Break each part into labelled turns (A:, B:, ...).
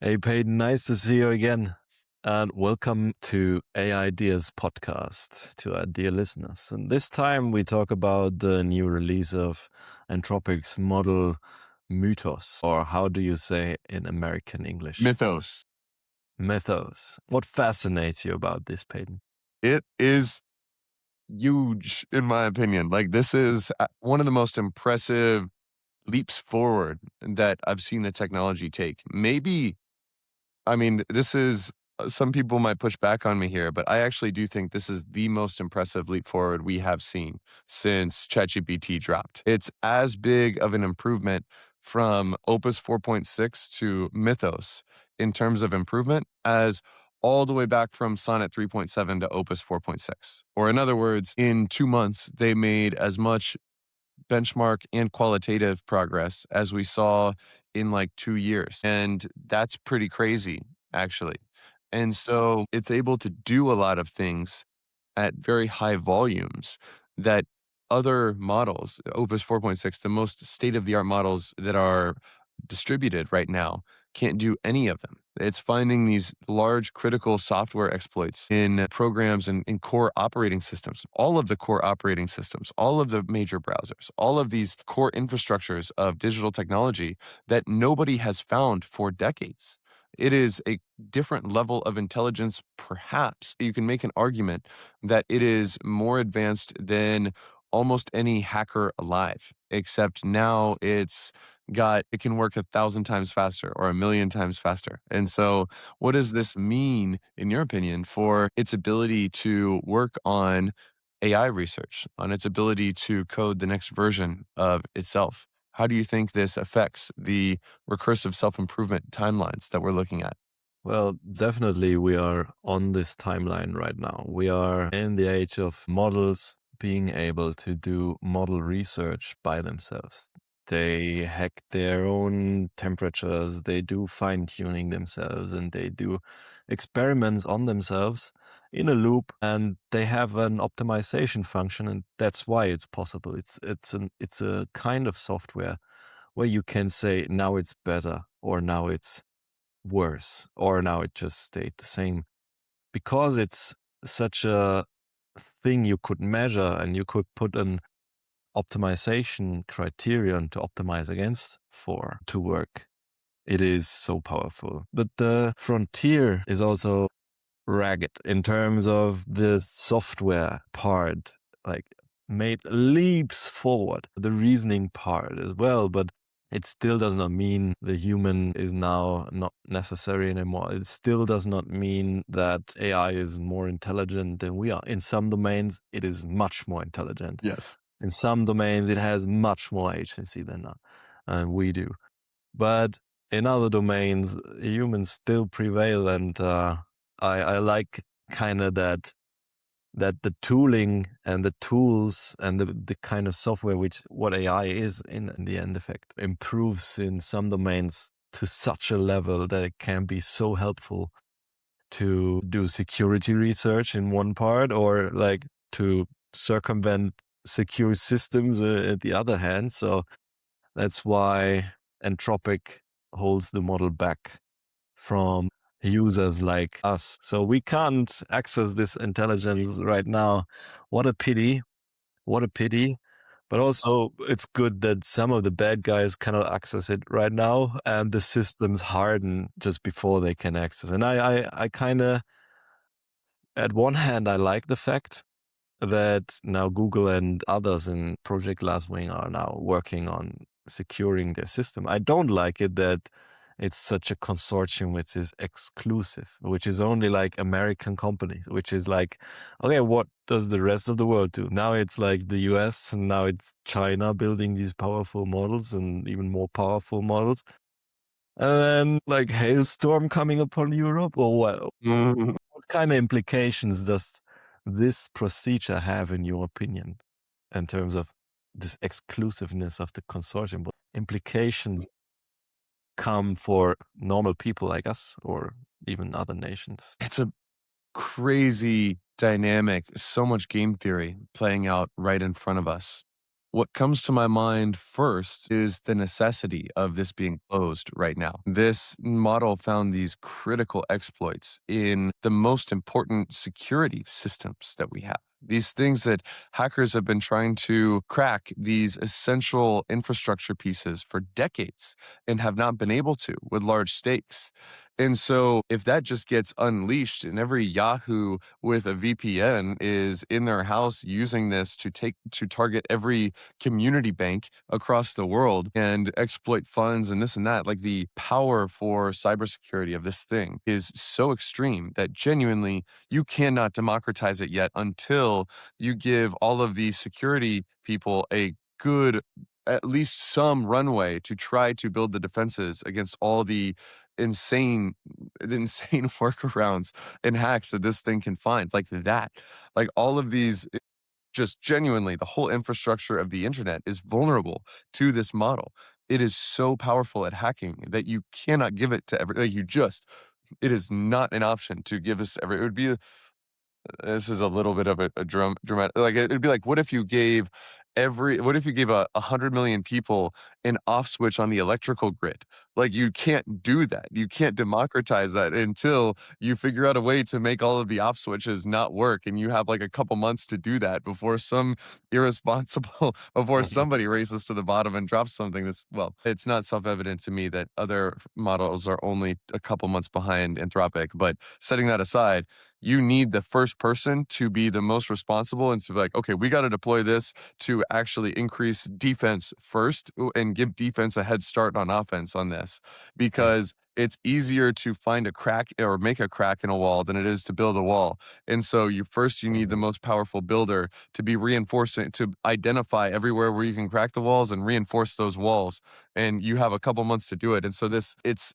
A: Hey, Peyton, nice to see you again. And welcome to AIdeas Podcast to our dear listeners. And this time we talk about the new release of Anthropic's model Mythos, or how do you say in American English?
B: Mythos.
A: Mythos. What fascinates you about this, Peyton?
B: It is huge, in my opinion. Like, this is one of the most impressive leaps forward that I've seen the technology take. Maybe, this is, some people might push back on me here, but I actually do think this is the most impressive leap forward we have seen since ChatGPT dropped. It's as big of an improvement from Opus 4.6 to Mythos in terms of improvement as all the way back from Sonnet 3.7 to Opus 4.6. Or in other words, in 2 months, they made as much benchmark and qualitative progress as we saw in like 2 years. And that's pretty crazy, actually. And so it's able to do a lot of things at very high volumes that other models, Opus 4.6, the most state-of-the-art models that are distributed right now, can't do any of them. It's finding these large critical software exploits in programs and in core operating systems, all of the core operating systems, all of the major browsers, all of these core infrastructures of digital technology that nobody has found for decades. It is a different level of intelligence, perhaps. You can make an argument that it is more advanced than almost any hacker alive, except now it can work 1,000 times faster or 1,000,000 times faster. And so what does this mean, in your opinion, for its ability to work on AI research, on its ability to code the next version of itself? How do you think this affects the recursive self-improvement timelines that we're looking at?
A: Well, definitely we are on this timeline right now. We are in the age of models being able to do model research by themselves. They hack their own temperatures, they do fine tuning themselves, and they do experiments on themselves in a loop, and they have an optimization function, and that's why it's possible. It's a kind of software where you can say now it's better or now it's worse, or now it just stayed the same. Because it's such a thing you could measure and you could put an optimization criterion to optimize against for to work. It is so powerful. But the frontier is also ragged in terms of the software part, like made leaps forward, the reasoning part as well, but it still does not mean the human is now not necessary anymore. It still does not mean that AI is more intelligent than we are. In some domains, it is much more intelligent.
B: Yes.
A: In some domains, it has much more agency than we do. But in other domains, humans still prevail, and I like kind of that the tooling and the tools and the kind of software which what AI is in the end effect improves in some domains to such a level that it can be so helpful to do security research in one part, or like to circumvent secure systems at the other hand. So that's why Anthropic holds the model back from users like us. So we can't access this intelligence right now. What a pity. What a pity. But also, it's good that some of the bad guys cannot access it right now, and the systems harden just before they can access. And I kind of, at one hand, I like the fact that now Google and others in Project Glasswing are now working on securing their system. I don't like it that it's such a consortium which is exclusive, which is only like American companies, which is like, okay, what does the rest of the world do? Now it's like the US, and now it's China building these powerful models and even more powerful models. And then like hailstorm coming upon Europe, or what?
B: Mhm.
A: What kind of implications does this procedure have, in your opinion, in terms of this exclusiveness of the consortium? What implications come for normal people like us or even other nations?
B: It's a crazy dynamic, so much game theory playing out right in front of us. What comes to my mind first is the necessity of this being closed right now. This model found these critical exploits in the most important security systems that we have. These things that hackers have been trying to crack, these essential infrastructure pieces for decades and have not been able to with large stakes. And so, if that just gets unleashed and every Yahoo with a VPN is in their house using this to target every community bank across the world and exploit funds and this and that. Like the power for cybersecurity of this thing is so extreme that genuinely you cannot democratize it yet until you give all of these security people a good, at least some runway to try to build the defenses against all insane insane workarounds and hacks that this thing can find like that, like all of these, just genuinely, the whole infrastructure of the internet is vulnerable to this model. It is so powerful at hacking that you cannot give it to every, like you just, it is not an option to give this to every, it would be, this is a little bit of a dramatic, like it'd be like, what if you gave 100 million people an off switch on the electrical grid? Like you can't do that. You can't democratize that until you figure out a way to make all of the off switches not work. And you have like a couple months to do that before some irresponsible, before somebody races to the bottom and drops something that's, well, it's not self-evident to me that other models are only a couple months behind Anthropic, but setting that aside, you need the first person to be the most responsible and to be like, okay, we got to deploy this to actually increase defense first and give defense a head start on offense on this, because it's easier to find a crack or make a crack in a wall than it is to build a wall. And so you need the most powerful builder to be reinforcing, to identify everywhere where you can crack the walls and reinforce those walls. And you have a couple months to do it. And so it's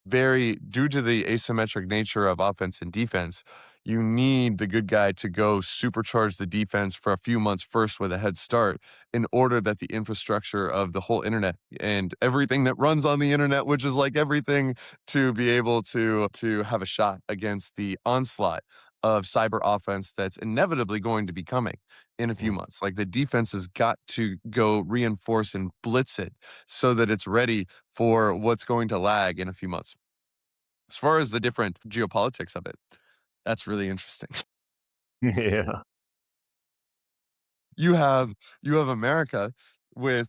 B: very, due to the asymmetric nature of offense and defense, you need the good guy to go supercharge the defense for a few months first with a head start in order that the infrastructure of the whole internet and everything that runs on the internet, which is like everything, to be able to have a shot against the onslaught of cyber offense that's inevitably going to be coming in a few months. Like the defense has got to go reinforce and blitz it so that it's ready for what's going to lag in a few months. As far as the different geopolitics of it, that's really interesting.
A: Yeah.
B: You have America with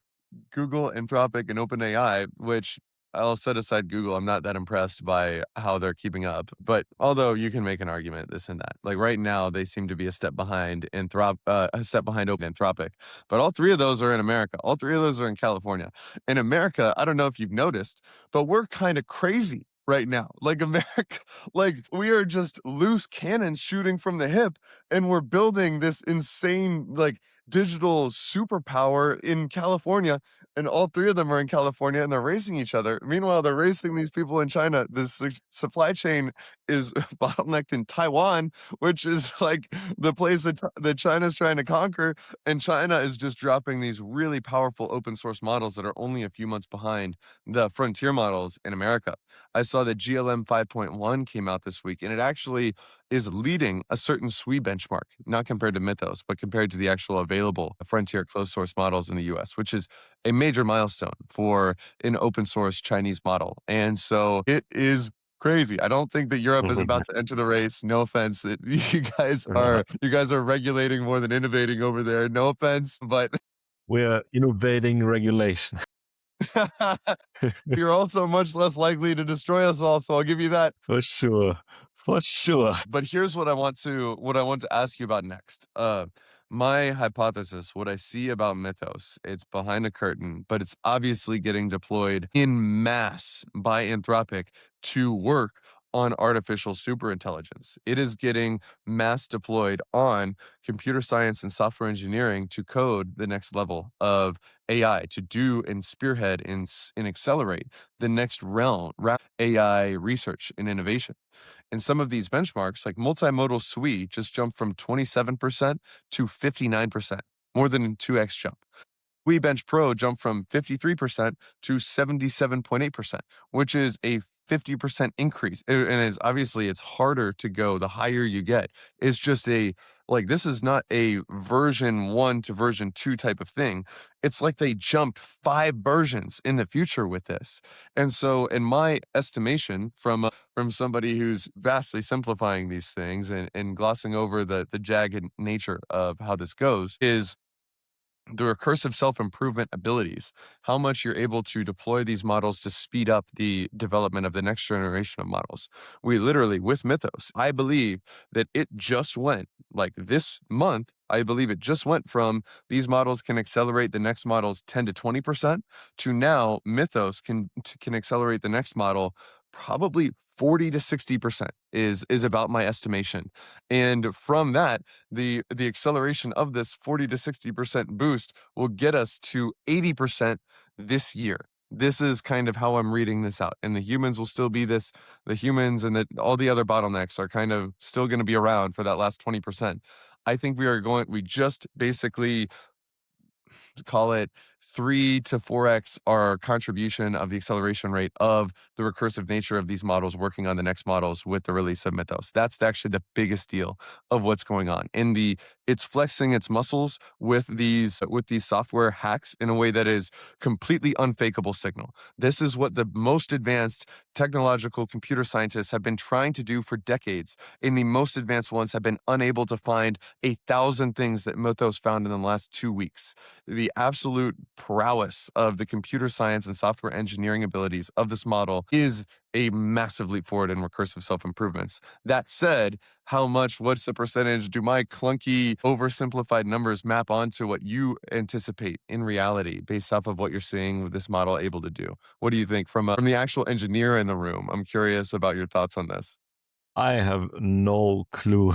B: Google, Anthropic, and OpenAI, which I'll set aside Google. I'm not that impressed by how they're keeping up. But although you can make an argument, this and that. Like right now, they seem to be a step behind a step behind Anthropic. But all three of those are in America. All three of those are in California. In America, I don't know if you've noticed, but we're kind of crazy right now. Like America, like we are just loose cannons shooting from the hip, and we're building this insane like digital superpower in California, and all three of them are in California, and they're racing each other. Meanwhile, they're racing these people in China. This supply chain is bottlenecked in Taiwan, which is like the place that China's trying to conquer, and China is just dropping these really powerful open source models that are only a few months behind the frontier models in America. I saw that GLM 5.1 came out this week, and it actually is leading a certain SWE benchmark, not compared to Mythos, but compared to the actual available frontier closed source models in the US, which is a major milestone for an open source Chinese model. And so it is crazy. I don't think that Europe is about to enter the race. No offense. You guys are regulating more than innovating over there. No offense, but
A: We're innovating regulation.
B: you're also much less likely to destroy us all, so I'll give you that.
A: For sure. For sure.
B: But here's what I want to ask you about next. My hypothesis, what I see about Mythos, it's behind a curtain, but it's obviously getting deployed in mass by Anthropic to work on artificial superintelligence. It is getting mass deployed on computer science and software engineering to code the next level of AI, to do and spearhead and accelerate the next realm AI research and innovation. And some of these benchmarks, like multimodal SWE, just jumped from 27% to 59%, more than a 2x jump. Bench Pro jumped from 53% to 77.8%, which is a 50% increase. And it's obviously it's harder to go the higher you get. It's just this is not a version 1 to version 2 type of thing. It's like they jumped 5 versions in the future with this. And so in my estimation from somebody who's vastly simplifying these things and glossing over the jagged nature of how this goes is the recursive self-improvement abilities, how much you're able to deploy these models to speed up the development of the next generation of models. We literally, with Mythos, I believe that it just went, like this month, I believe it just went from these models can accelerate the next models 10 to 20% to now Mythos can accelerate the next model probably 40 to 60% is about my estimation. And from that, the acceleration of this 40 to 60% boost will get us to 80% this year. This is kind of how I'm reading this out. And the humans will still be this, the humans and all the other bottlenecks are kind of still going to be around for that last 20%. I think we just basically call it 3 to 4x our contribution of the acceleration rate of the recursive nature of these models working on the next models with the release of Mythos. That's actually the biggest deal of what's going on. It's flexing its muscles with these software hacks in a way that is completely unfakeable signal. This is what the most advanced technological computer scientists have been trying to do for decades, and the most advanced ones have been unable to find 1,000 things that Mythos found in the last 2 weeks. The absolute prowess of the computer science and software engineering abilities of this model is a massive leap forward in recursive self-improvements. That said, what's the percentage? Do my clunky, oversimplified numbers map onto what you anticipate in reality based off of what you're seeing with this model able to do? What do you think from the actual engineer in the room? I'm curious about your thoughts on this.
A: I have no clue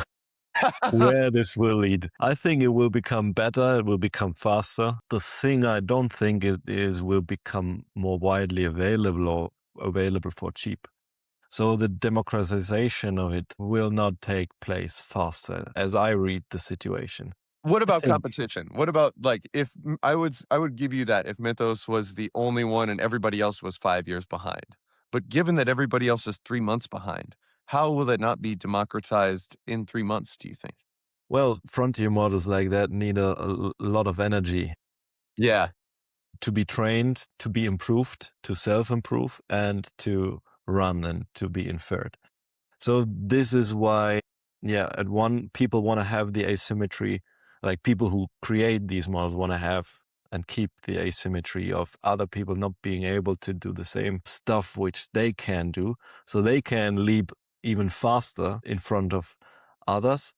A: where this will lead. I think it will become better, it will become faster. The thing I don't think is will become more widely available or available for cheap. So the democratization of it will not take place faster as I read the situation.
B: What
A: I
B: about
A: think,
B: competition? What about if I would give you that if Mythos was the only one and everybody else was 5 years behind. But given that everybody else is 3 months behind, how will it not be democratized in 3 months, do you think?
A: well, frontier models like that need a lot of energy
B: Yeah.
A: to be trained, to be improved, to self-improve, and to run and to be inferred. So this is why, people want to have the asymmetry, like people who create these models want to have and keep the asymmetry of other people not being able to do the same stuff which they can do, so they can leap even faster in front of others.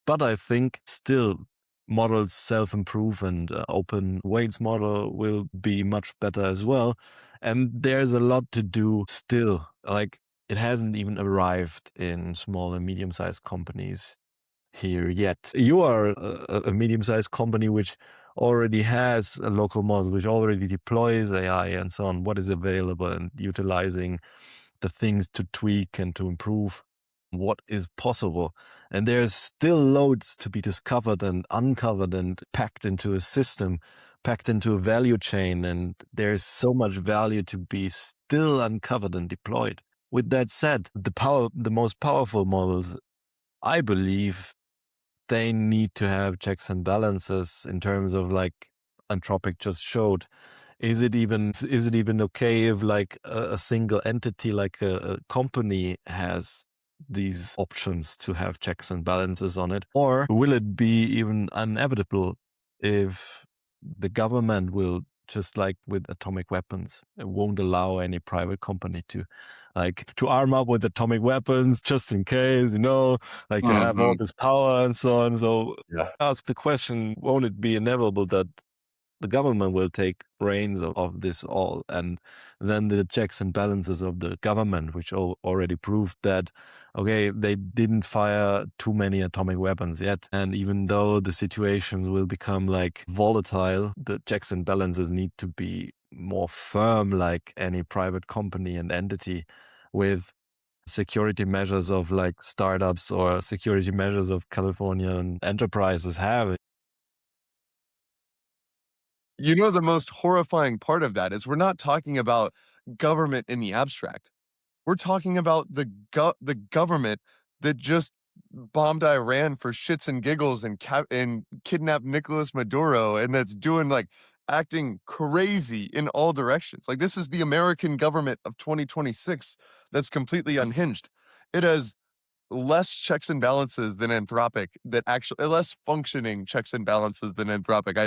A: But I think still models self-improve and open weights model will be much better as well. And there's a lot to do still. Like it hasn't even arrived in small and medium-sized companies here yet. You are a medium-sized company which already has a local model, which already deploys AI and so on, what is available and utilizing the things to tweak and to improve what is possible. And there's still loads to be discovered and uncovered and packed into a system, packed into a value chain. And there's so much value to be still uncovered and deployed. With that said, the most powerful models, I believe, they need to have checks and balances in terms of like Anthropic just showed. Is it even okay if like a single entity like a company has these options to have checks and balances on it? Or will it be even inevitable if the government will, just like with atomic weapons, it won't allow any private company to arm up with atomic weapons just in case, like to have all
B: Mhm.
A: this power and so on. So
B: Yeah.
A: ask the question, won't it be inevitable that the government will take reins of this all, and then the checks and balances of the government, which already proved that, okay, they didn't fire too many atomic weapons yet. And even though the situations will become like volatile, the checks and balances need to be more firm, like any private company and entity with security measures of like startups or security measures of Californian enterprises have.
B: You know, the most horrifying part of that is we're not talking about government in the abstract. We're talking about the government that just bombed Iran for shits and giggles and kidnapped Nicolas Maduro, and that's doing like acting crazy in all directions. Like this is the American government of 2026 that's completely unhinged. It has less checks and balances than Anthropic that actually less functioning checks and balances than Anthropic.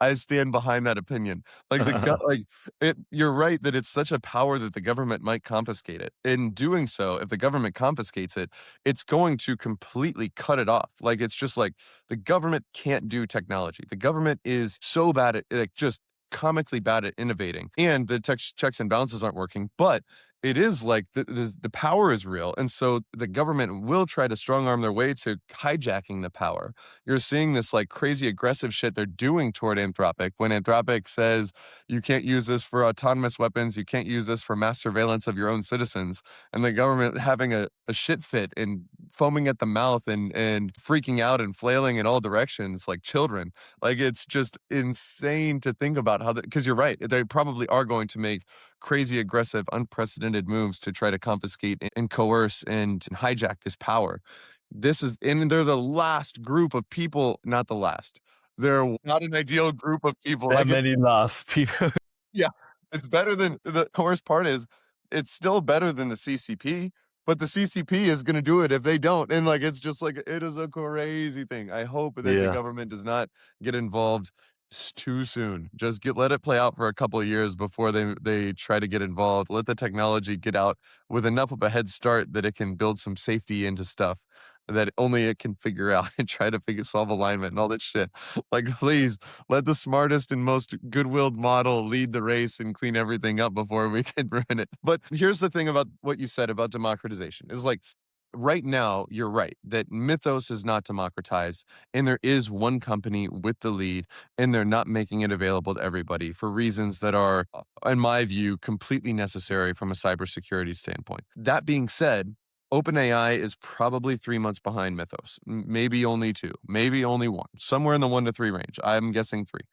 B: I stand behind that opinion. Like like it you're right that it's such a power that the government might confiscate it. In doing so, if the government confiscates it, it's going to completely cut it off. Like it's just like the government can't do technology. The government is so bad at like just comically bad at innovating and the checks and balances aren't working, but it is like the power is real. And so the government will try to strong arm their way to hijacking the power. You're seeing this like crazy aggressive shit they're doing toward Anthropic when Anthropic says you can't use this for autonomous weapons, you can't use this for mass surveillance of your own citizens. And the government having a shit fit and foaming at the mouth and freaking out and flailing in all directions like children. Like it's just insane to think about how because you're right, they probably are going to make crazy aggressive unprecedented moves to try to confiscate and coerce and hijack this power. And they're the last group of people, not the last, they're not an ideal group of people.
A: There are
B: Like it's
A: many last people.
B: yeah, it's better than the worst part is it's still better than the CCP, but the CCP is going to do it if they don't. And like, it's just like, it is a crazy thing. I hope that the
A: Yeah.
B: government does not get involved too soon. Just let it play out for a couple of years before they try to get involved. Let the technology get out with enough of a head start that it can build some safety into stuff that only it can figure out and try to solve alignment and all that shit. Like, please let the smartest and most good-willed model lead the race and clean everything up before we can ruin it. But here's the thing about what you said about democratization is like right now, you're right that Mythos is not democratized, and there is one company with the lead, and they're not making it available to everybody for reasons that are, in my view, completely necessary from a cybersecurity standpoint. That being said, OpenAI is probably 3 months behind Mythos, maybe only two, maybe only one, somewhere in the 1 to 3 range. I'm guessing three.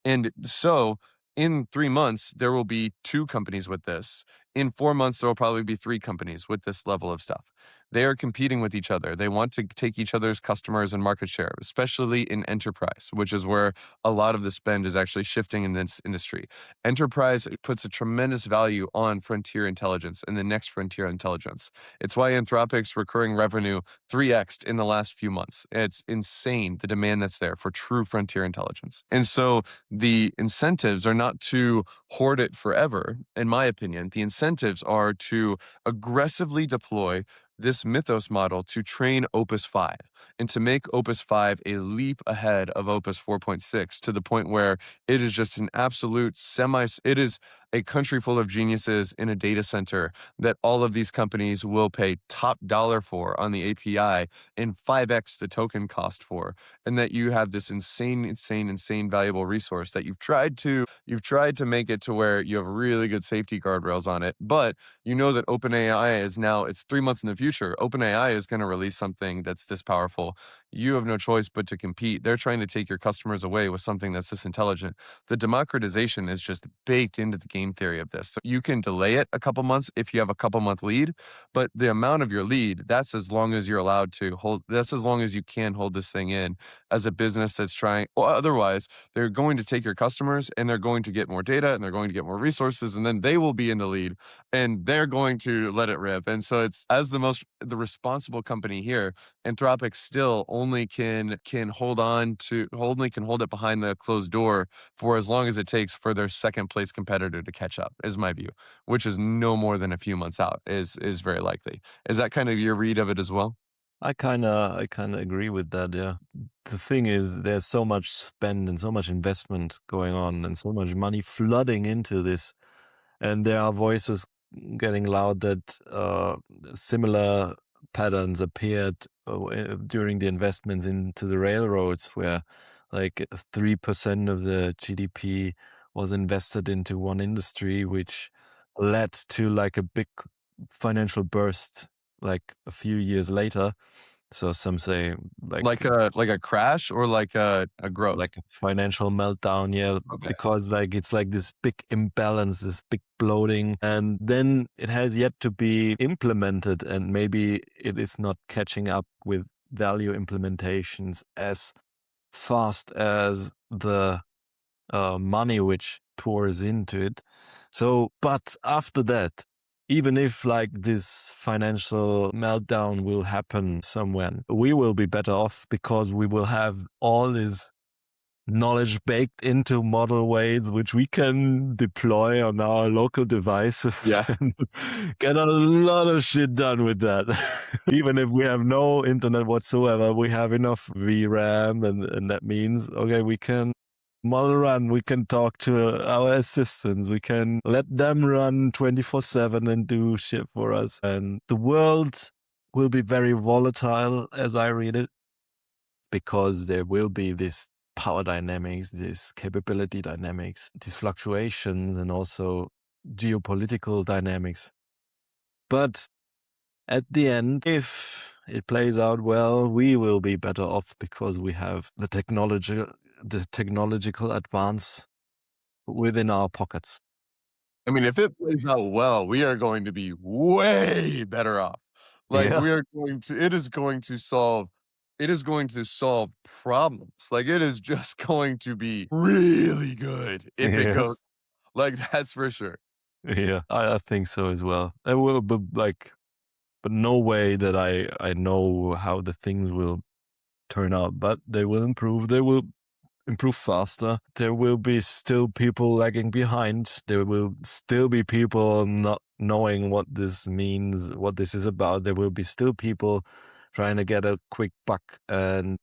B: And so in 3 months, there will be two companies with this. In 4 months, there will probably be three companies with this level of stuff. They are competing with each other. They want to take each other's customers and market share, especially in enterprise, which is where a lot of the spend is actually shifting in this industry. Enterprise puts a tremendous value on frontier intelligence and the next frontier intelligence. It's why Anthropic's recurring revenue 3x'd in the last few months. It's insane, the demand that's there for true frontier intelligence. And so the incentives are not to hoard it forever, in my opinion. The incentives are to aggressively deploy this Mythos model to train Opus 5 and to make Opus 5 a leap ahead of Opus 4.6 to the point where it is just an absolute it is a country full of geniuses in a data center that all of these companies will pay top dollar for on the API and 5x the token cost for. And that you have this insane valuable resource that you've tried to make it to where you have really good safety guardrails on it. But you know that OpenAI is now, it's 3 months in the future. OpenAI is going to release something that's this powerful. You have no choice but to compete. They're trying to take your customers away with something that's this intelligent. The democratization is just baked into the game theory of this. So you can delay it a couple months if you have a couple month lead, but the amount of your lead, that's as long as you're allowed to hold, that's as long as you can hold this thing in as a business that's trying, or otherwise they're going to take your customers and they're going to get more data and they're going to get more resources and then they will be in the lead and they're going to let it rip. And so it's as the responsible company here, Anthropic still only can hold it behind the closed door for as long as it takes for their second place competitor to catch up, is my view, which is no more than a few months out, is very likely. Is that kind of your read of it as well?
A: I kinda agree with that, yeah. The thing is there's so much spend and so much investment going on and so much money flooding into this, and there are voices getting loud that similar patterns appeared during the investments into the railroads, where like 3% of the GDP was invested into one industry, which led to like a big financial burst like a few years later. So some say
B: Like a crash or like a growth?
A: like a financial meltdown, yeah,
B: Okay.
A: because like it's like this big imbalance, this big bloating, and then it has yet to be implemented, and maybe it is not catching up with value implementations as fast as the money which pours into it. So, but after that, even if like this financial meltdown will happen somewhere, we will be better off because we will have all this knowledge baked into model ways which we can deploy on our local devices
B: Yeah.
A: and get a lot of shit done with that. Even if we have no internet whatsoever, we have enough VRAM, and that means, okay, we can model run, we can talk to our assistants, we can let them run 24/7 and do shit for us. And the world will be very volatile as I read it, because there will be this power dynamics, this capability dynamics, these fluctuations, and also geopolitical dynamics. But at the end, if it plays out well, we will be better off because we have the technological advance within our pockets.
B: I mean, if it plays out well, we are going to be way better off. Like
A: Yeah.
B: we are going to it is going to solve problems. Like it is just going to be really good if it goes
A: Yes.
B: like that's for sure.
A: Yeah. I think so as well. It will, but no way that I know how the things will turn out, but they will improve. They will improve faster. There will be still people lagging behind. There will still be people not knowing what this means, what this is about. There will be still people trying to get a quick buck and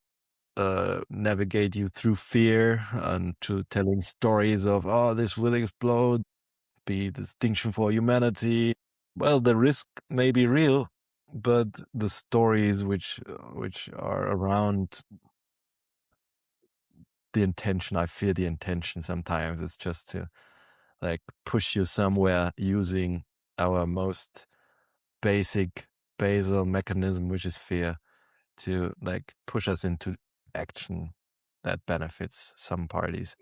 A: navigate you through fear and to telling stories of, oh, this will explode, be distinction for humanity. Well, the risk may be real, but the stories which are around the intention, I fear the intention sometimes. It's just to like push you somewhere using our most basic basal mechanism, which is fear, to like push us into action that benefits some parties.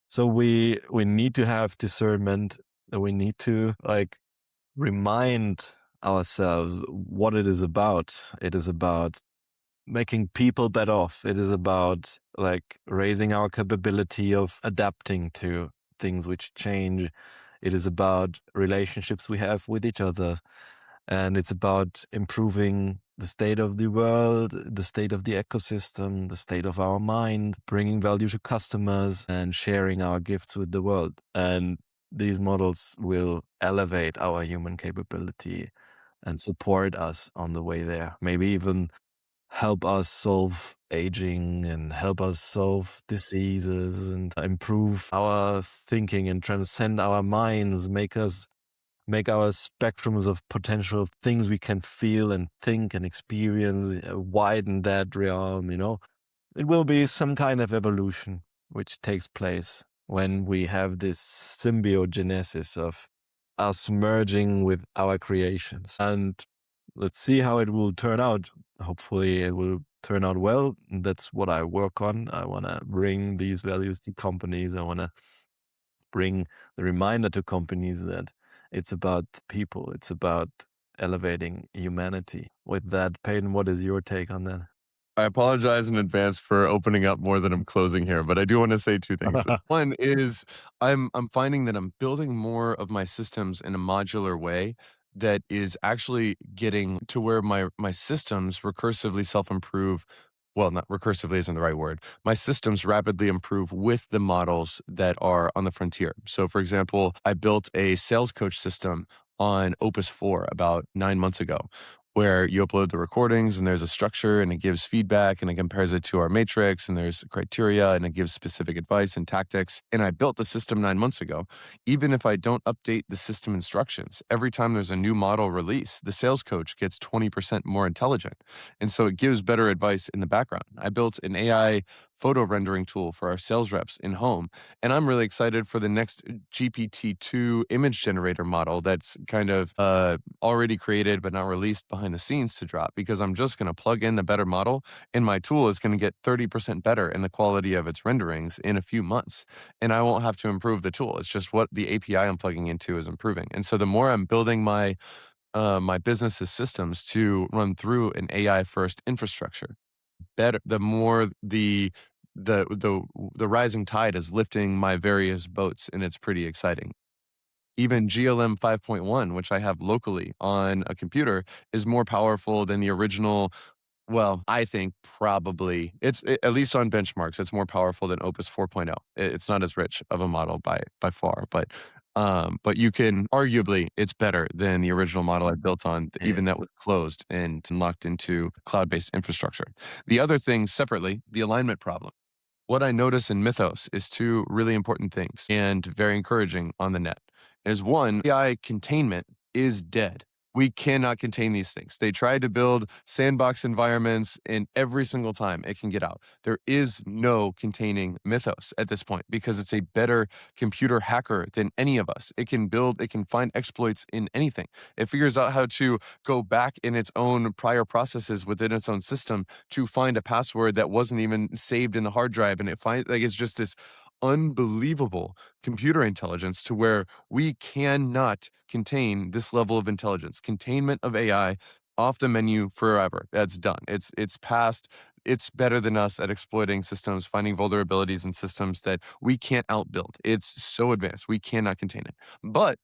A: So we need to have discernment. We need to like remind ourselves what it is about. It is about making people better off. It is about like raising our capability of adapting to things which change. It is about relationships we have with each other. And it's about improving the state of the world, the state of the ecosystem, the state of our mind, bringing value to customers and sharing our gifts with the world. And these models will elevate our human capability and support us on the way there. Maybe even help us solve aging and help us solve diseases and improve our thinking and transcend our minds, make our spectrums of potential things we can feel and think and experience, widen that realm, It will be some kind of evolution which takes place when we have this symbiogenesis of us merging with our creations. And let's see how it will turn out. Hopefully it will turn out well. That's what I work on. I want to bring these values to companies. I want to bring the reminder to companies that it's about people. It's about elevating humanity. With that, Peyton, what is your take on that?
B: I apologize in advance for opening up more than I'm closing here, but I do want to say two things. One is I'm finding that I'm building more of my systems in a modular way that is actually getting to where my systems recursively self-improve. Well, not recursively isn't the right word. My systems rapidly improve with the models that are on the frontier. So, for example, I built a sales coach system on Opus 4 about 9 months ago, where you upload the recordings and there's a structure and it gives feedback and it compares it to our matrix and there's criteria and it gives specific advice and tactics. And I built the system 9 months ago. Even if I don't update the system instructions, every time there's a new model release, the sales coach gets 20% more intelligent. And so it gives better advice in the background. I built an AI photo rendering tool for our sales reps in home. And I'm really excited for the next GPT-2 image generator model that's kind of already created but not released behind the scenes to drop, because I'm just going to plug in the better model and my tool is going to get 30% better in the quality of its renderings in a few months. And I won't have to improve the tool. It's just what the API I'm plugging into is improving. And so the more I'm building my business's systems to run through an AI first infrastructure, better the more the rising tide is lifting my various boats, and it's pretty exciting. Even GLM 5.1, which I have locally on a computer, is more powerful than the original. Well, I think probably at least on benchmarks, it's more powerful than Opus 4.0. It's not as rich of a model by far, but you can arguably it's better than the original model I built on,
A: Yeah.
B: even that was closed and locked into cloud-based infrastructure. The other thing separately, the alignment problem. What I notice in Mythos is two really important things and very encouraging on the net. Is one, AI containment is dead. We cannot contain these things. They try to build sandbox environments, and every single time it can get out. There is no containing Mythos at this point because it's a better computer hacker than any of us. It can find exploits in anything. It figures out how to go back in its own prior processes within its own system to find a password that wasn't even saved in the hard drive, and it finds like it's just this unbelievable computer intelligence to where we cannot contain this level of intelligence. Containment of AI off the menu forever. That's done. It's past. It's better than us at exploiting systems, finding vulnerabilities in systems that we can't outbuild. It's so advanced. We cannot contain it. But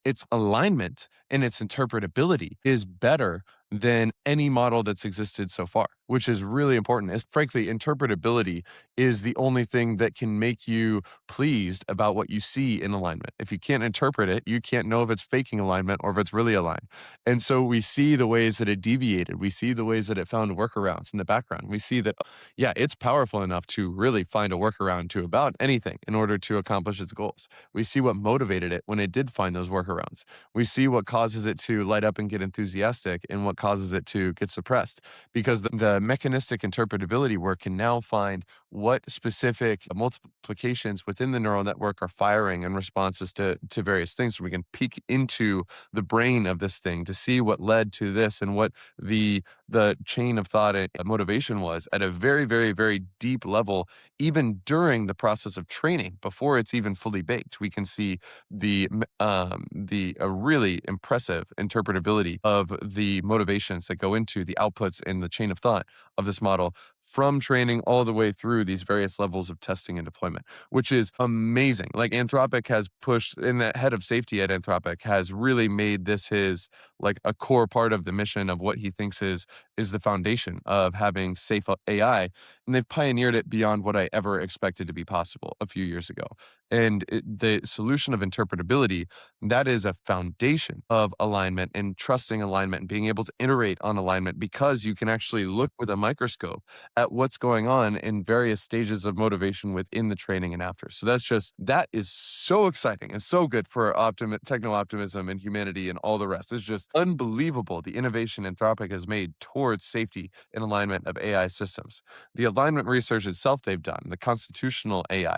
B: its alignment and its interpretability is better than any model that's existed so far, which is really important. As frankly, interpretability is the only thing that can make you pleased about what you see in alignment. If you can't interpret it, you can't know if it's faking alignment or if it's really aligned. And so we see the ways that it deviated. We see the ways that it found workarounds in the background. We see that, yeah, it's powerful enough to really find a workaround to about anything in order to accomplish its goals. We see what motivated it when it did find those workarounds. We see what causes it to light up and get enthusiastic and what causes it to get suppressed, because the mechanistic interpretability work can now find what specific multiplications within the neural network are firing in responses to various things. So we can peek into the brain of this thing to see what led to this and what the chain of thought and motivation was at a very, very, very deep level, even during the process of training, before it's even fully baked. We can see the really impressive interpretability of the motivations that go into the outputs and the chain of thought of this model from training all the way through these various levels of testing and deployment, which is amazing. Like Anthropic has pushed, and the head of safety at Anthropic has really made this his like a core part of the mission of what he thinks is the foundation of having safe AI. And they've pioneered it beyond what I ever expected to be possible a few years ago. And the solution of interpretability, that is a foundation of alignment and trusting alignment and being able to iterate on alignment, because you can actually look with a microscope at what's going on in various stages of motivation within the training and after. So that is so exciting and so good for techno optimism and humanity and all the rest. It's just unbelievable the innovation Anthropic has made towards safety and alignment of AI systems. The alignment research itself they've done, the constitutional AI,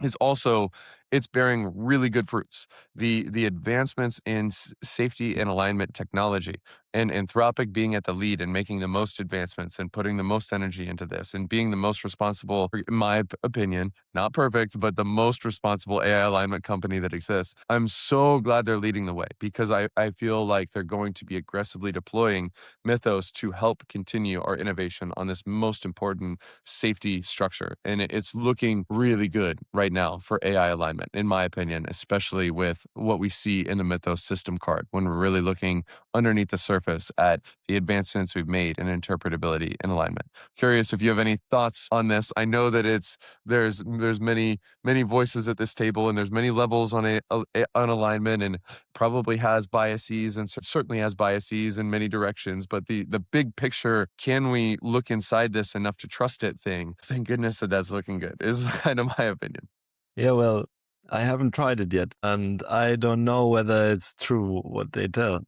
B: is also it's bearing really good fruits. The advancements in safety and alignment technology, and Anthropic being at the lead and making the most advancements and putting the most energy into this and being the most responsible, in my opinion, not perfect, but the most responsible AI alignment company that exists. I'm so glad they're leading the way, because I feel like they're going to be aggressively deploying Mythos to help continue our innovation on this most important safety structure. And it's looking really good right now for AI alignment, in my opinion, especially with what we see in the Mythos system card when we're really looking underneath the surface at the advancements we've made in interpretability and alignment. Curious if you have any thoughts on this. I know that there's many voices at this table, and there's many levels on on alignment, and probably has biases, and certainly has biases in many directions. But the big picture, can we look inside this enough to trust it thing? Thank goodness that that's looking good, is kind of my opinion.
A: Yeah, well, I haven't tried it yet, and I don't know whether it's true what they tell.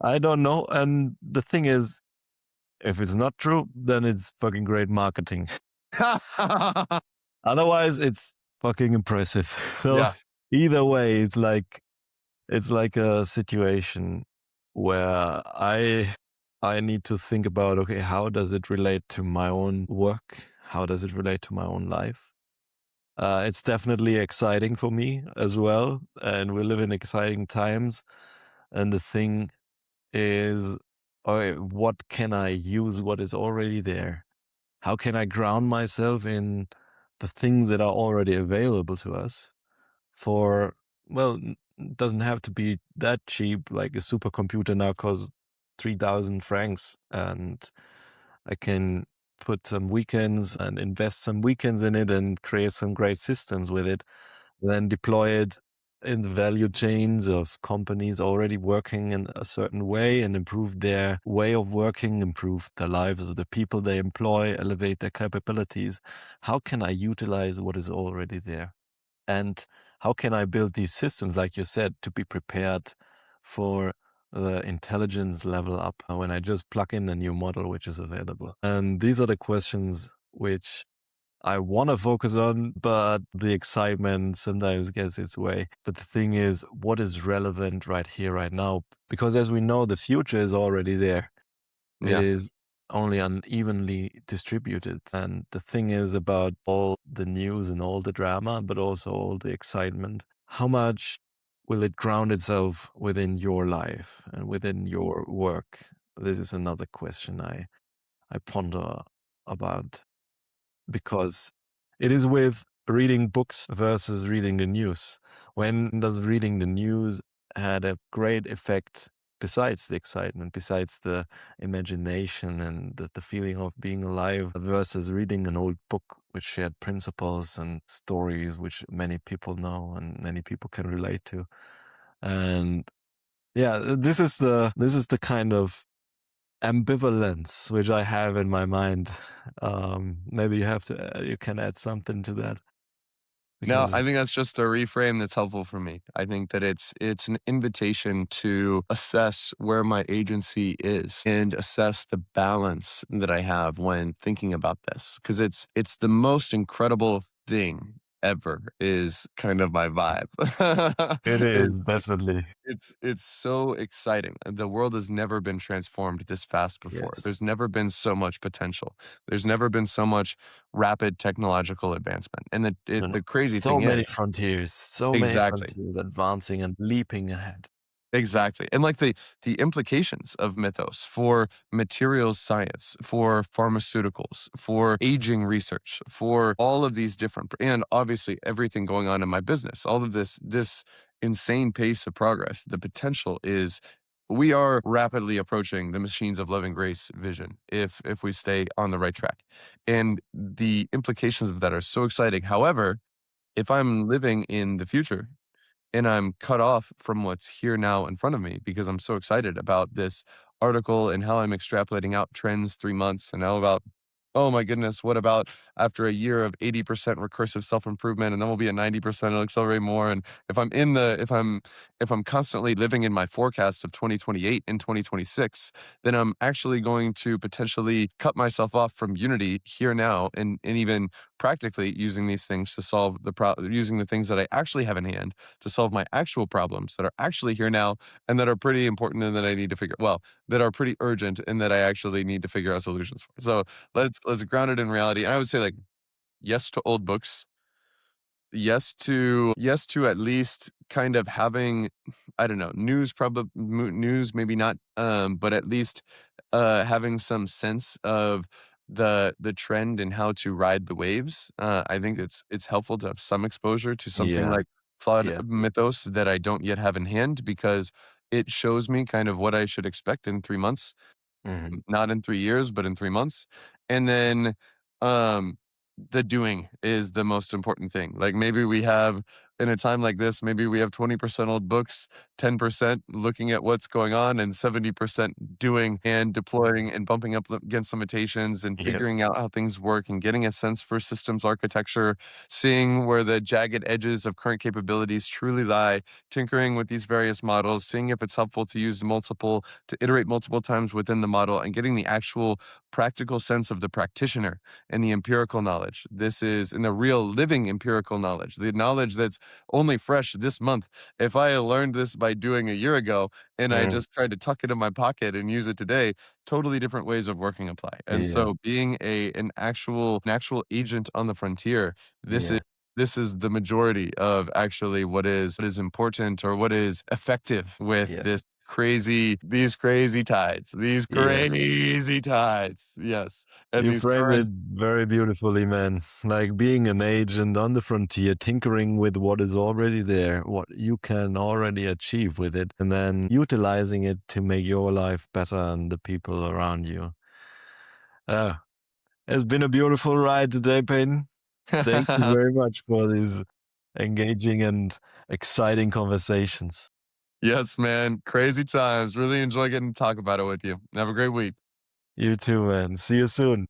A: I don't know, and the thing is, if it's not true, then it's fucking great marketing. Otherwise, it's fucking impressive. So
B: Yeah.
A: either way, it's like a situation where I need to think about, okay, how does it relate to my own work? How does it relate to my own life? It's definitely exciting for me as well, and we live in exciting times. And the thing is, okay, what can I use? What is already there? How can I ground myself in the things that are already available to us? For, well, it doesn't have to be that cheap. Like a supercomputer now costs 3,000 francs, and I can put some weekends and invest some weekends in it and create some great systems with it, then deploy it in the value chains of companies already working in a certain way and improve their way of working, improve the lives of the people they employ, elevate their capabilities. How can I utilize what is already there? And how can I build these systems, like you said, to be prepared for the intelligence level up when I just plug in a new model which is available? And these are the questions which I want to focus on, but the excitement sometimes gets its way. But the thing is, what is relevant right here, right now? Because as we know, the future is already there. It
B: Yeah.
A: is only unevenly distributed. And the thing is about all the news and all the drama, but also all the excitement. How much will it ground itself within your life and within your work? This is another question I ponder about, because it is with reading books versus reading the news. When does reading the news had a great effect besides the excitement, besides the imagination and the feeling of being alive, versus reading an old book which shared principles and stories which many people know and many people can relate to? And yeah, this is the kind of ambivalence which I have in my mind. Maybe you can add something to that,
B: No,
A: because
B: I think that's just a reframe that's helpful for me. I think that it's an invitation to assess where my agency is and assess the balance that I have when thinking about this. Because it's the most incredible thing ever is kind of my vibe.
A: it
B: Is
A: is definitely.
B: it's so exciting. The world has never been transformed this fast before.
A: Yes.
B: There's never been so much potential. There's never been so much rapid technological advancement. And
A: You know,
B: the crazy
A: so
B: thing
A: many
B: is
A: frontiers, so many
B: exactly.
A: frontiers advancing and leaping ahead.
B: Exactly. And like the implications of Mythos for materials science, for pharmaceuticals, for aging research, for all of these different and obviously everything going on in my business. All of this insane pace of progress. The potential is we are rapidly approaching the machines of loving grace vision if we stay on the right track. And the implications of that are so exciting. However, if I'm living in the future and I'm cut off from what's here now in front of me because I'm so excited about this article and how I'm extrapolating out trends 3 months and now about, oh my goodness, what about after a year of 80% recursive self-improvement and then we'll be at 90%, it'll accelerate more. And if I'm constantly living in my forecasts of 2028 and 2026, then I'm actually going to potentially cut myself off from unity here now and even practically using these things to solve using the things that I actually have in hand to solve my actual problems that are actually here now and that are pretty important and that I need to that are pretty urgent and that I actually need to figure out solutions for. So let's ground it in reality. And I would say like yes to old books, yes to at least kind of having I don't know, news maybe not but at least having some sense of the trend and how to ride the waves. I think it's helpful to have some exposure to something
A: Yeah,
B: like Claude
A: yeah.
B: Mythos that I don't yet have in hand because it shows me kind of what I should expect in 3 months,
A: Mhm.
B: not in 3 years, but in 3 months. And then, um, the doing is the most important thing. Like, maybe we have in a time like this, maybe we have 20% old books, 10% looking at what's going on, and 70% doing and deploying and bumping up against limitations and
A: Yes.
B: figuring out how things work and getting a sense for systems architecture, seeing where the jagged edges of current capabilities truly lie, tinkering with these various models, seeing if it's helpful to use to iterate multiple times within the model and getting the actual practical sense of the practitioner and the empirical knowledge. This is in the real living empirical knowledge, the knowledge that's only fresh this month. If I learned this by doing a year ago and I just tried to tuck it in my pocket and use it today, totally different ways of working apply. And
A: Yeah.
B: so being an actual agent on the frontier,
A: Yeah.
B: this is the majority of actually what is important or what is effective with
A: Yes.
B: these crazy tides. These
A: Yes.
B: crazy tides. Yes. And
A: You
B: these
A: frame it
B: current
A: very beautifully, man. Like being an agent on the frontier, tinkering with what is already there, what you can already achieve with it, and then utilizing it to make your life better and the people around you. It's been a beautiful ride today, Peyton. Thank you very much for these engaging and exciting conversations.
B: Yes, man. Crazy times. Really enjoy getting to talk about it with you. Have a great week.
A: You too, man. See you soon.